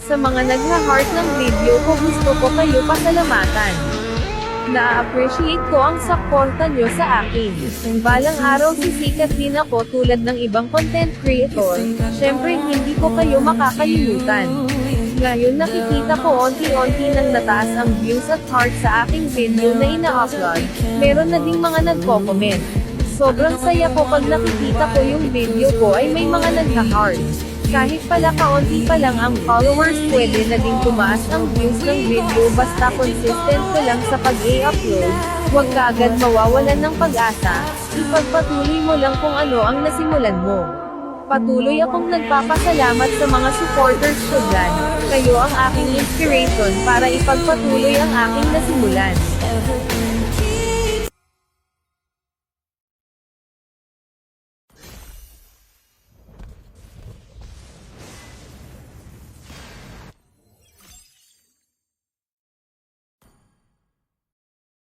Sa mga nagha-heart ng video ko, gusto ko kayo pasalamatan. Na-appreciate ko ang suporta nyo sa akin. Balang araw sisikat din ako tulad ng ibang content creator, syempre hindi ko kayo makakalimutan. Ngayon nakikita ko onti-onti nang nataas ang views at heart sa aking video na ina-upload, meron na ding mga nagko-comment. Sobrang saya ko pag nakikita ko yung video ko ay may mga nagha-heart. Kahit pala kaunti pa lang ang followers, pwede na ding tumaas ang views ng video basta consistent ka lang sa pag-i-upload, huwag ka agad mawawalan ng pag-asa, ipagpatuloy mo lang kung ano ang nasimulan mo. Patuloy akong nagpapasalamat sa mga supporters ko dyan, kayo ang aking inspiration para ipagpatuloy ang aking nasimulan.